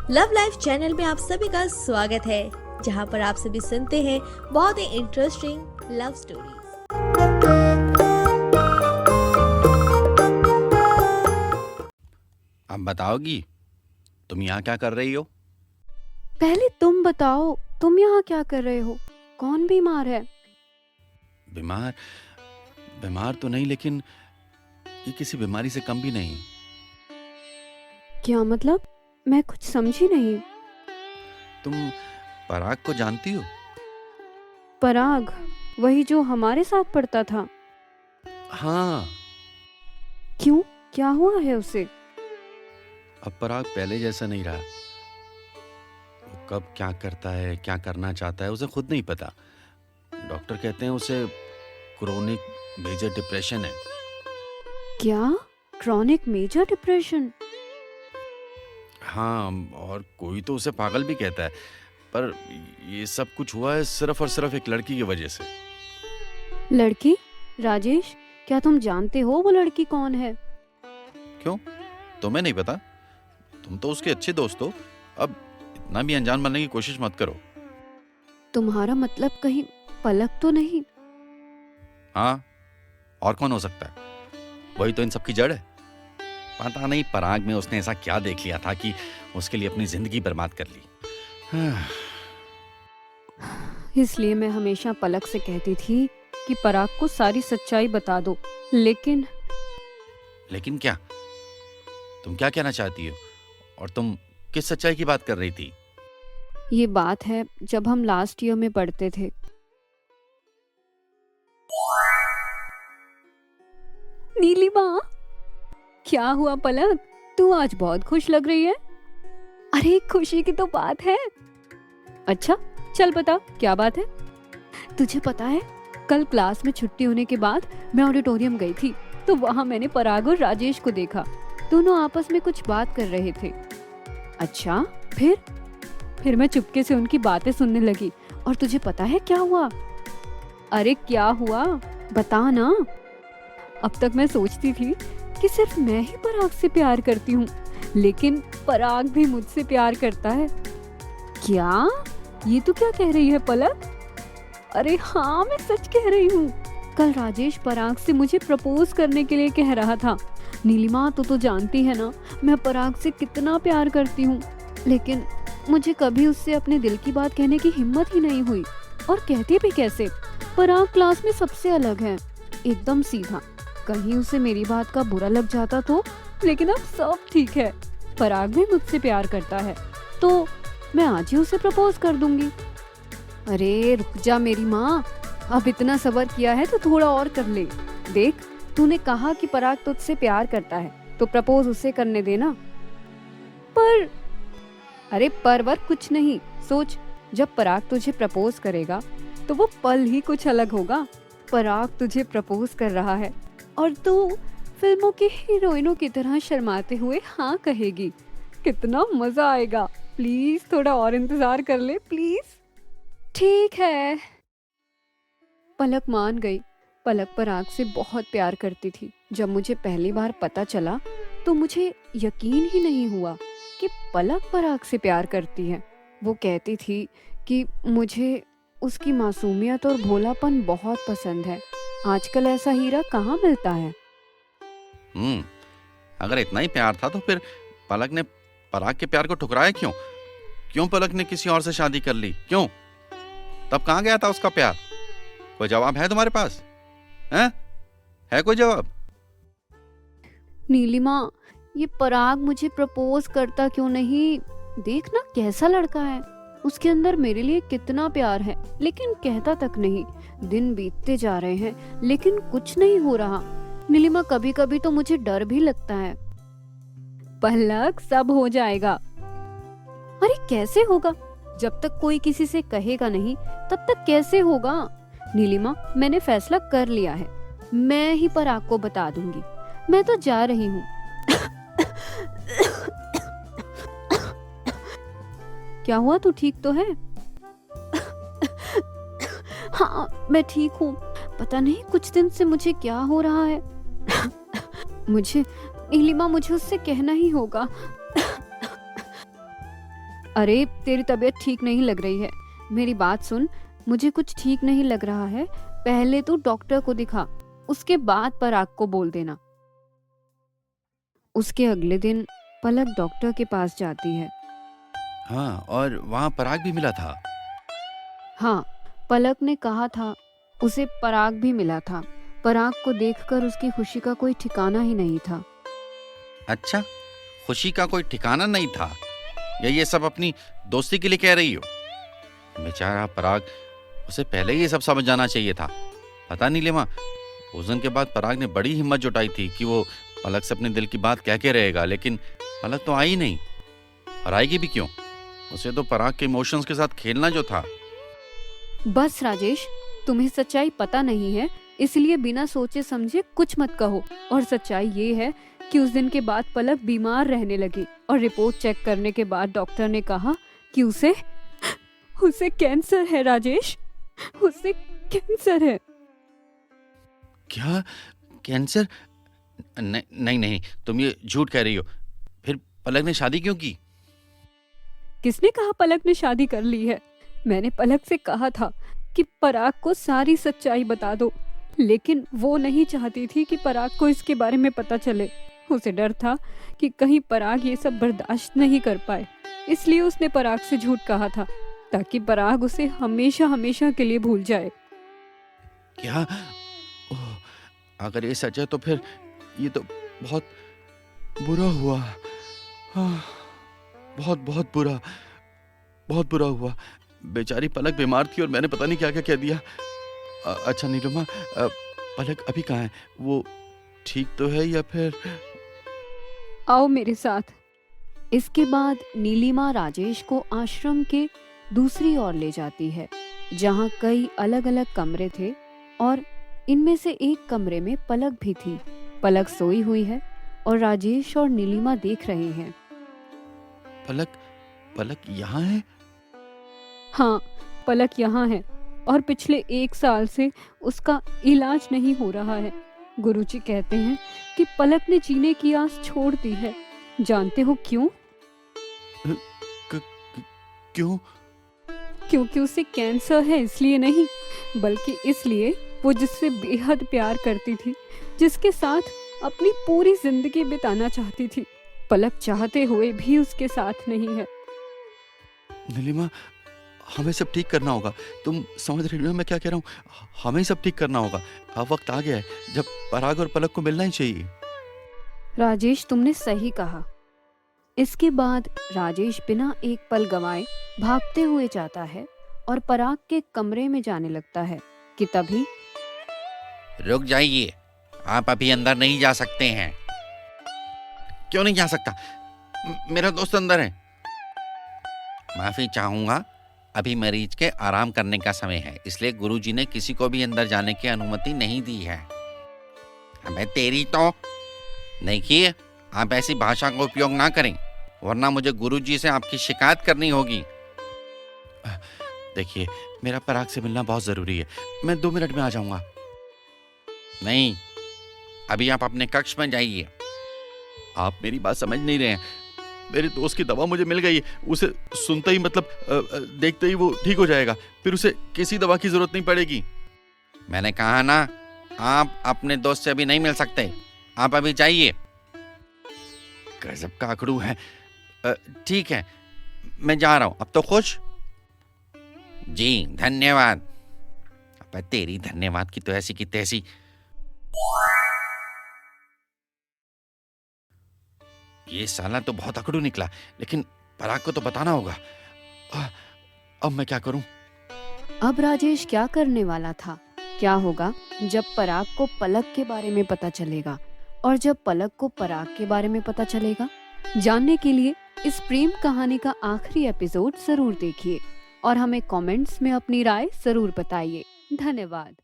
Love life channel में आप सभी का स्वागत है, जहां पर आप सभी सुनते हैं बहुत ही इंटरेस्टिंग लव स्टोरीज। अब बताओगी तुम यहाँ क्या कर रही हो? पहले तुम बताओ, तुम यहाँ क्या कर रहे हो? कौन बीमार है? बीमार बीमार तो नहीं, लेकिन ये किसी बीमारी से कम भी नहीं। क्या मतलब? मैं कुछ समझी नहीं। तुम पराग को जानती हो? पराग, वही जो हमारे साथ पढ़ता था। हाँ। क्यों, क्या हुआ है उसे? अब पराग पहले जैसा नहीं रहा। वो कब क्या करता है, क्या करना चाहता है, उसे खुद नहीं पता। डॉक्टर कहते हैं उसे क्रोनिक मेजर डिप्रेशन है। क्या? Chronic major depression? हाँ, और कोई तो उसे पागल भी कहता है। पर ये सब कुछ हुआ है सिर्फ और सिर्फ एक लड़की की वजह से। लड़की? राजेश, क्या तुम जानते हो वो लड़की कौन है? क्यों, तुम्हें नहीं पता? तुम तो उसके अच्छे दोस्त हो। अब इतना भी अनजान बनने की कोशिश मत करो। तुम्हारा मतलब कहीं पलक तो नहीं? हाँ, और कौन हो सकता है? वही तो इन सब की जड़ है। पता नहीं पराग में उसने ऐसा क्या देख लिया था कि उसके लिए अपनी जिंदगी बर्बाद कर ली। इसलिए मैं हमेशा पलक से कहती थी कि पराग को सारी सच्चाई बता दो, लेकिन क्या? तुम क्या कहना चाहती हो? और तुम किस सच्चाई की बात कर रही थी? ये बात है जब हम लास्ट ईयर में पढ़ते थे। नीलिमा, क्या हुआ पलक? तू आज बहुत खुश लग रही है। अरे खुशी की तो बात है। अच्छा, चल बता क्या बात है। तुझे पता है, कल क्लास में छुट्टी होने के बाद मैं ऑडिटोरियम गई थी, तो वहां मैंने पराग और राजेश को देखा। दोनों आपस में कुछ बात कर रहे थे। अच्छा, फिर मैं चुपके से उनकी बातें सुनने लगी, और तुझे पता है क्या हुआ? अरे क्या हुआ, बता ना। अब तक मैं सोचती थी कि सिर्फ मैं ही पराग से प्यार करती हूँ, लेकिन पराग भी मुझसे प्यार करता है। क्या? ये तू क्या कह रही है पलक? अरे हाँ, मैं सच कह रही हूँ। कल राजेश पराग से मुझे प्रपोज करने के लिए कह रहा था। नीलिमा, तू तो जानती है ना, मैं पराग से कितना प्यार करती हूँ, लेकिन मुझे कभी उससे अपने दिल की बात कहने की हिम्मत ही नहीं हुई। और कहती भी कैसे? पराग क्लास में सबसे अलग है, एकदम सीधा। कहीं उसे मेरी बात का बुरा लग जाता तो, लेकिन अब सब ठीक है। पराग भी मुझसे प्यार करता है, तो मैं आज ही उसे प्रपोज कर दूंगी। अरे रुक जा मेरी माँ, अब इतना सब्र किया है तो थोड़ा और कर ले। देख, तूने कहा कि पराग तुझसे प्यार करता है, तो प्रपोज उसे करने देना। पर अरे पर कुछ नहीं, सोच, जब पराग तुझे प्रपोज करेगा तो वो पल ही कुछ अलग होगा। पराग तुझे प्रपोज कर रहा है और तू फिल्मों की हीरोइनों की तरह शर्माते हुए हाँ कहेगी। कितना मजा आएगा। प्लीज थोड़ा और इंतजार कर ले, प्लीज। ठीक है। पलक मान गई। पलक पराग से बहुत प्यार करती थी। जब मुझे पहली बार पता चला तो मुझे यकीन ही नहीं हुआ कि पलक पराग से प्यार करती है। वो कहती थी कि मुझे उसकी मासूमियत और भोलापन बहुत पसंद है। आजकल ऐसा हीरा कहाँ मिलता है। अगर इतना ही प्यार था तो फिर पलक ने पराग के प्यार को ठुकराया क्यों? क्यों पलक ने किसी और से शादी कर ली? क्यों? तब कहाँ गया था उसका प्यार? कोई जवाब है तुम्हारे पास? है कोई जवाब? नीलिमा, ये पराग मुझे प्रपोज करता क्यों नहीं? देख ना कैसा लड़का है। उसके अंदर मेरे लिए कितना प्यार है, लेकिन कहता तक नहीं। दिन बीतते जा रहे हैं, लेकिन कुछ नहीं हो रहा। नीलिमा, कभी कभी तो मुझे डर भी लगता है। पलक, सब हो जाएगा। अरे कैसे होगा? जब तक कोई किसी से कहेगा नहीं, तब तक कैसे होगा? नीलिमा, मैंने फैसला कर लिया है। मैं ही पराग को बता दूंगी। मैं तो जा रही हूँ। क्या हुआ, तू ठीक तो है? हाँ, मैं ठीक हूँ। पता नहीं कुछ दिन से मुझे क्या हो रहा है। नीलिमा, मुझे उससे कहना ही होगा। अरे तेरी तबीयत ठीक नहीं लग रही है, मेरी बात सुन। मुझे कुछ ठीक नहीं लग रहा है, पहले तू डॉक्टर को दिखा, उसके बाद पराग को बोल देना। उसके अगले दिन पलक डॉक्टर के पास जाती है। हाँ, और वहाँ पराग भी मिला था। हाँ, पलक ने कहा था उसे पराग भी मिला था। पराग को देखकर उसकी खुशी का कोई ठिकाना ही नहीं था। अच्छा, खुशी का कोई ठिकाना नहीं था, या ये सब अपनी दोस्ती के लिए कह रही हो? बेचारा पराग, उसे पहले ही ये सब समझ जाना चाहिए था। पता नहीं लेमा, उस दिन के बाद पराग ने बड़ी हिम्मत जुटाई थी कि वो पलक से अपने दिल की बात कह के रहेगा, लेकिन पलक तो आई नहीं। और आएगी भी क्यों? उसे तो पराग के इमोशंस के साथ खेलना जो था। बस राजेश, तुम्हें सच्चाई पता नहीं है, इसलिए बिना सोचे समझे कुछ मत कहो। और सच्चाई ये है कि उस दिन के बाद पलक बीमार रहने लगी और रिपोर्ट चेक करने के बाद डॉक्टर ने कहा कि उसे कैंसर है। राजेश, उसे कैंसर है। क्या? कैंसर? नहीं नहीं, तुम ये झूठ कह रही हो। फिर पलक ने शादी क्यों की? किसने कहा पलक ने शादी कर ली है? मैंने पलक से कहा था कि पराग को सारी सच्चाई बता दो, लेकिन वो नहीं चाहती थी कि पराग को इसके बारे में पता चले। उसे डर था कि कहीं पराग ये सब बर्दाश्त नहीं कर पाए, इसलिए उसने पराग से झूठ कहा था ताकि पराग उसे हमेशा हमेशा के लिए भूल जाए। क्या? ओह, अगर ये सच है तो फिर ये तो बहुत बुरा हुआ। बहुत बहुत बुरा, बहुत बुरा हुआ। बेचारी पलक बीमार थी और मैंने पता नहीं क्या क्या कह दिया। अच्छा नीलिमा, पलक अभी कहाँ है? वो ठीक तो है या फिर? आओ मेरे साथ। इसके बाद नीलिमा राजेश को आश्रम के दूसरी ओर ले जाती है, जहाँ कई अलग अलग कमरे थे और इनमें से एक कमरे में पलक भी थी। पलक सोई हुई है और राजेश और नीलिमा देख रहे हैं। पलक यहाँ है? हाँ, पलक यहाँ है और पिछले 1 साल से उसका इलाज नहीं हो रहा है। गुरुजी कहते हैं कि पलक ने जीने की आस छोड़ दी है। जानते हो क्यों? क्यों? क्योंकि उसे कैंसर है, इसलिए नहीं, बल्कि इसलिए वो जिससे बेहद प्यार करती थी, जिसके साथ अपनी पूरी जिंदगी बिताना चाहती थी, पलक चाहते हुए भी उसके साथ नहीं है। नीलिमा, हमें सब ठीक करना होगा। तुम समझ रही हो मैं क्या कह रहा हूँ? हमें सब ठीक करना होगा। अब वक्त आ गया है जब पराग और पलक को मिलना ही चाहिए। राजेश, तुमने सही कहा। इसके बाद राजेश बिना एक पल गंवाए भागते हुए जाता है और पराग के कमरे में जाने लगता है कि तभी। रुक जाइए, आप अभी अंदर नहीं जा सकते हैं। क्यों नहीं जा सकता? मेरा दोस्त अंदर है। माफी चाहूंगा, अभी मरीज के आराम करने का समय है, इसलिए गुरुजी ने किसी को भी अंदर जाने की अनुमति नहीं दी है। अबे तेरी तो। देखिए, आप ऐसी भाषा का उपयोग ना करें, वरना मुझे गुरुजी से आपकी शिकायत करनी होगी। देखिए, मेरा पराग से मिलना बहुत जरूरी है, मैं 2 मिनट में आ जाऊंगा। नहीं, अभी आप अपने कक्ष में जाइए। आप मेरी बात समझ नहीं रहे हैं। मेरे दोस्त की दवा मुझे मिल गई है, उसे सुनते ही मतलब देखते ही वो ठीक हो जाएगा, फिर उसे किसी दवा की जरूरत नहीं पड़ेगी। मैंने कहा ना, आप अपने दोस्त से अभी नहीं मिल सकते, आप अभी जाइए। गजब का आंकड़ू है। ठीक है, मैं जा रहा हूं, अब तो खुश? जी धन्यवाद। अब तेरी धन्यवाद की तो ऐसी की तैसी। ये साला तो बहुत अकड़ू निकला, लेकिन पराग को तो बताना होगा। अब मैं क्या करूं? अब राजेश क्या करने वाला था? क्या होगा जब पराग को पलक के बारे में पता चलेगा और जब पलक को पराग के बारे में पता चलेगा? जानने के लिए इस प्रेम कहानी का आखिरी एपिसोड जरूर देखिए और हमें कमेंट्स में अपनी राय जरूर बताइए। धन्यवाद।